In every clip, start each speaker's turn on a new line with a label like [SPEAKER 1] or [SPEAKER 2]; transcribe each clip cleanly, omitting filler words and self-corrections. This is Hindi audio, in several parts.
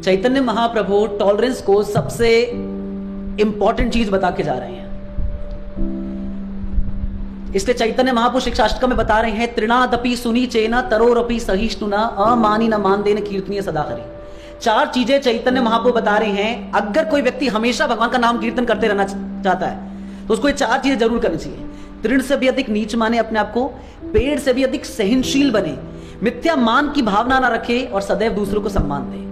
[SPEAKER 1] चैतन्य महाप्रभु टॉलरेंस को सबसे इंपॉर्टेंट चीज बता के जा रहे हैं। इसलिए चैतन्य महाप्रभु शिक्षाष्टकम में बता रहे हैं, त्रिणादपि सुनी चेना तरोरपि सहिष्णुना अमानी न मानदेन कीर्तनीय सदा हरि। चार चीजें चैतन्य महाप्रभु बता रहे हैं। अगर कोई व्यक्ति हमेशा भगवान का नाम कीर्तन करते रहना चाहता है तो उसको ये चार चीजें जरूर करनी चाहिए। तृण से भी अधिक नीच माने अपने आप को, पेड़ से भी अधिक सहनशील बने, मिथ्या मान की भावना ना रखे और सदैव दूसरों को सम्मान दे।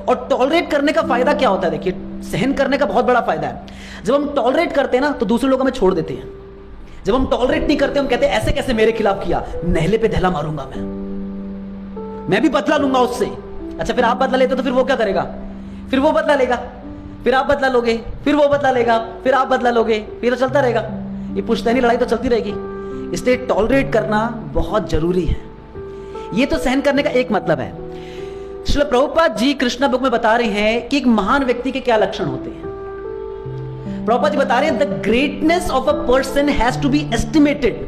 [SPEAKER 1] और टॉलरेट करने का फायदा क्या होता है? देखिए, सहन करने का बहुत बड़ा फायदा है। जब हम टॉलरेट करते हैं ना तो दूसरे लोग हमें छोड़ देते हैं। जब हम टॉलरेट नहीं करते, हम कहते हैं ऐसे कैसे मेरे खिलाफ किया, नहले पे धैला मारूंगा मैं भी बदला लूंगा उससे। अच्छा, फिर आप बदला लेते तो फिर वो क्या करेगा? फिर वो बदला लेगा, फिर आप बदला लोगे, फिर वो बदला लेगा, फिर आप बदला लोगे, फिर तो चलता रहेगा। ये पुश्तैनी लड़ाई तो चलती रहेगी। इसलिए टॉलरेट करना बहुत जरूरी है। ये तो सहन करने का एक मतलब है। श्रील प्रभुपाद जी कृष्णा बुक में बता रहे हैं कि एक महान व्यक्ति के क्या लक्षण होते हैं। प्रभुपाद जी बता रहे हैं, the greatness of a person has to be estimated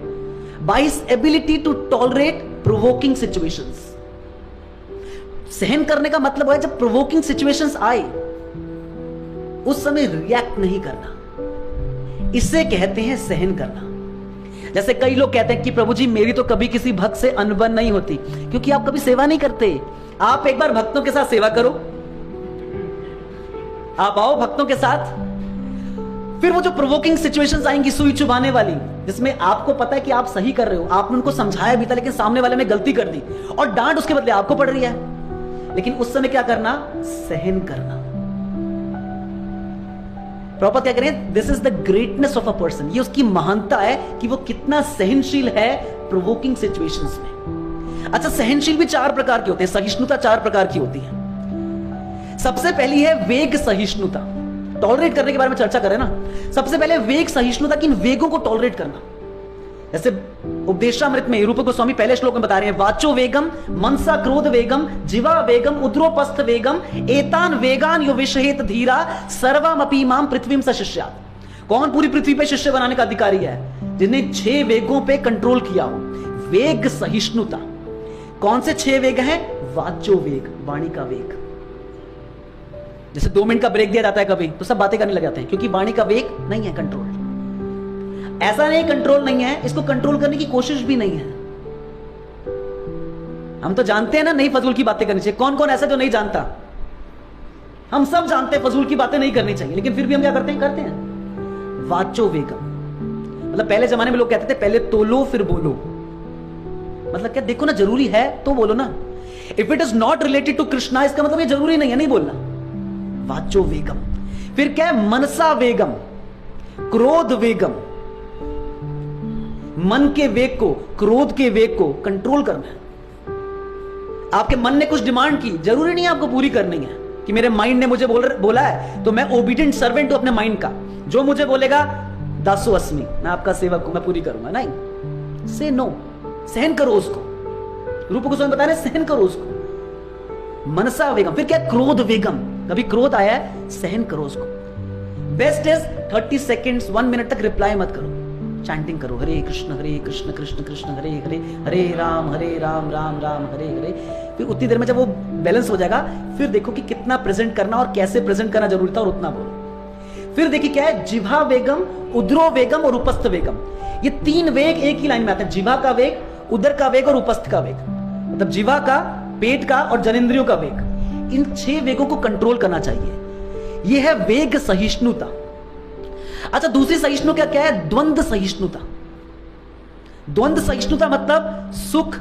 [SPEAKER 1] by his ability to tolerate provoking situations. सहन करने का मतलब है जब प्रोवोकिंग सिचुएशंस आए उस समय रिएक्ट नहीं करना, इसे कहते हैं सहन करना। जैसे कई लोग कहते हैं कि प्रभु जी मेरी तो कभी किसी भक्त से अनबन नहीं होती, क्योंकि आप कभी सेवा नहीं करते। आप एक बार भक्तों के साथ सेवा करो, आप आओ भक्तों के साथ, फिर वो जो प्रोवोकिंग सिचुएशंस आएंगी, सुई चुभाने वाली, जिसमें आपको पता है कि आप सही कर रहे हो, आपने उनको समझाया भी था लेकिन सामने वाले ने गलती कर दी और डांट उसके बदले आपको पड़ रही है, लेकिन उस समय क्या करना? सहन करना। प्रॉपर क्या करें? This is the greatness of a person. ये उसकी महानता है कि वो कितना सहनशील है प्रोवोकिंग सिचुएशंस में। अच्छा, सहनशील भी चार प्रकार के होते हैं, सहिष्णुता चार प्रकार की होती है। सबसे पहली है वेग सहिष्णुता। टॉलरेट करने के बारे में चर्चा करें ना, सबसे पहले वेग सहिष्णुता, किन वेगों को टॉलरेट करना। जैसे उपदेशामृत में रूप गोस्वामी पहले श्लोक में बता रहे हैं, वाचो वेगम मनसा क्रोध वेगम जिवा वेगम उद्रोपस्थ वेगम एतान वेगान यो विषहेत धीरा सर्वमपि माम पृथ्वीम स शिष्यात्। कौन पूरी पृथ्वी पे शिष्य बनाने का अधिकारी है? जिन्हें 6 वेगों पे कंट्रोल किया हो। वेग सहिष्णुता। कौन से 6 वेग हैं? वाचो वेग, वाणी का वेग। जैसे 2 मिनट का ब्रेक दिया जाता है कभी तो सब बातें करने लग जाते हैं, क्योंकि वाणी का वेग नहीं है कंट्रोल। ऐसा नहीं कंट्रोल नहीं है, इसको कंट्रोल करने की कोशिश भी नहीं है। हम तो जानते हैं ना नहीं फजूल की बातें करनी चाहिए। कौन कौन ऐसा जो नहीं जानता? हम सब जानते हैं फजूल की बातें नहीं करनी चाहिए, लेकिन फिर भी हम क्या करते हैं? करते हैं। वाचो वेगम मतलब पहले जमाने में लोग कहते थे पहले तोलो फिर बोलो। मतलब क्या? देखो ना, जरूरी है तो बोलो ना। If it is not related to Krishna, इसका मतलब ये जरूरी नहीं है नहीं बोलना। वाचो वेगम। फिर क्या है? मनसा वेगम, क्रोध वेगम। मन के वेग को, क्रोध के वेग को कंट्रोल करना है। आपके मन ने कुछ डिमांड की, जरूरी नहीं है आपको पूरी करनी है कि मेरे माइंड ने मुझे बोला है तो मैं ओबीडिएंट सर्वेंट हूं अपने माइंड का। जो मुझे बोलेगा दासो अस्मि, मैं आपका सेवक हूं, मैं पूरी करूंगा। नहीं, से नो, सहन करो उसको। रूप गोस्वामी बता रहे सहन करो उसको। मनसा वेगम। फिर क्या? क्रोध वेगम। कभी क्रोध आया है, सहन करो उसको। बेस्ट इज 30 सेकेंड्स 1 मिनट तक रिप्लाई मत करो, चैंटिंग करो, हरे कृष्ण कृष्ण कृष्ण हरे हरे, हरे राम राम राम हरे हरे। फिर उतनी देर में जब वो बैलेंस हो जाएगा, फिर देखो कि कितना प्रेजेंट करना और कैसे प्रेजेंट करना जरूरी था और उतना बोलो। फिर देखिए क्या है? जिह्वा वेगम, उद्रो वेगम और उपस्थ वेगम। ये 3 वेग एक ही लाइन में आते हैं। जिह्वा का वेग, उदर का वेग और उपस्थ का वेग। मतलब जिह्वा का, पेट का और जननेंद्रियों का वेग। इन 6 वेगों को कंट्रोल करना चाहिए। यह है वेग सहिष्णुता। अच्छा, दूसरी सहिष्णुता क्या है? द्वंद्व सहिष्णुता। द्वंद्व सहिष्णुता मतलब सुख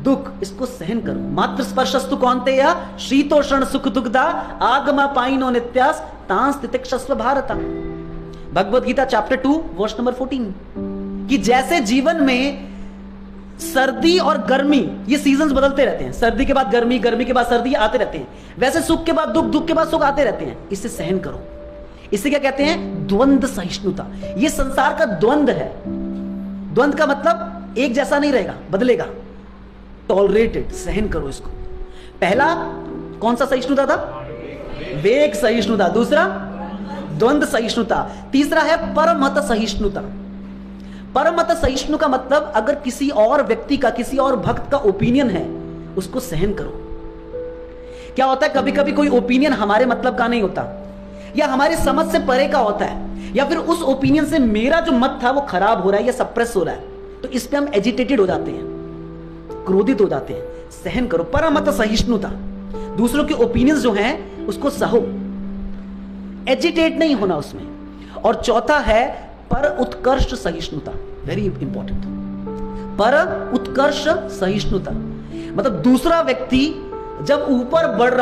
[SPEAKER 1] दुख, इसको सहन करो। मात्र स्पर्शस्तु कौन्तेय शीतोष्ण सुख दुग्धा आगमा पाइनो नित्यास तांस तितिक्षस्व भारता। Bhagavad Gita chapter 2 verse number 14। कि जैसे जीवन में सर्दी और गर्मी, ये सीजन्स बदलते रहते हैं, सर्दी के बाद गर्मी, गर्मी के बाद सर्दी आते रहते हैं, वैसे सुख के बाद दुख, दुख के बाद सुख आते रहते हैं। इसे सहन करो। इसे क्या कहते हैं? द्वंद्व सहिष्णुता। ये संसार का द्वंद्व है। द्वंद्व का मतलब एक जैसा नहीं रहेगा, बदलेगा। टॉलरेटेड, सहन करो इसको। पहला कौन सा सहिष्णुता था? वेग सहिष्णुता। दूसरा द्वंद्व सहिष्णुता। तीसरा है परमत सहिष्णुता। परमत सहिष्णु का मतलब अगर किसी और व्यक्ति का, किसी और भक्त का ओपिनियन है, उसको सहन करो। क्या होता है, कभी कभी कोई ओपिनियन हमारे मतलब का नहीं होता, या हमारी समझ से परे का होता है, या फिर उस ओपिनियन से मेरा जो मत था वो खराब हो रहा है या सप्रेस हो रहा है, तो इस पे हम एजिटेटेड हो जाते हैं, क्रोधित हो जाते हैं। सहन करो, परमत सहिष्णुता, दूसरों के ओपिनियंस जो हैं उसको सहो, एजिटेट नहीं होना उसमें। और चौथा है पर उत्कर्ष सहिष्णुता, वेरी इंपॉर्टेंट। पर उत्कर्ष सहिष्णुता मतलब दूसरा व्यक्ति जब ऊपर बढ़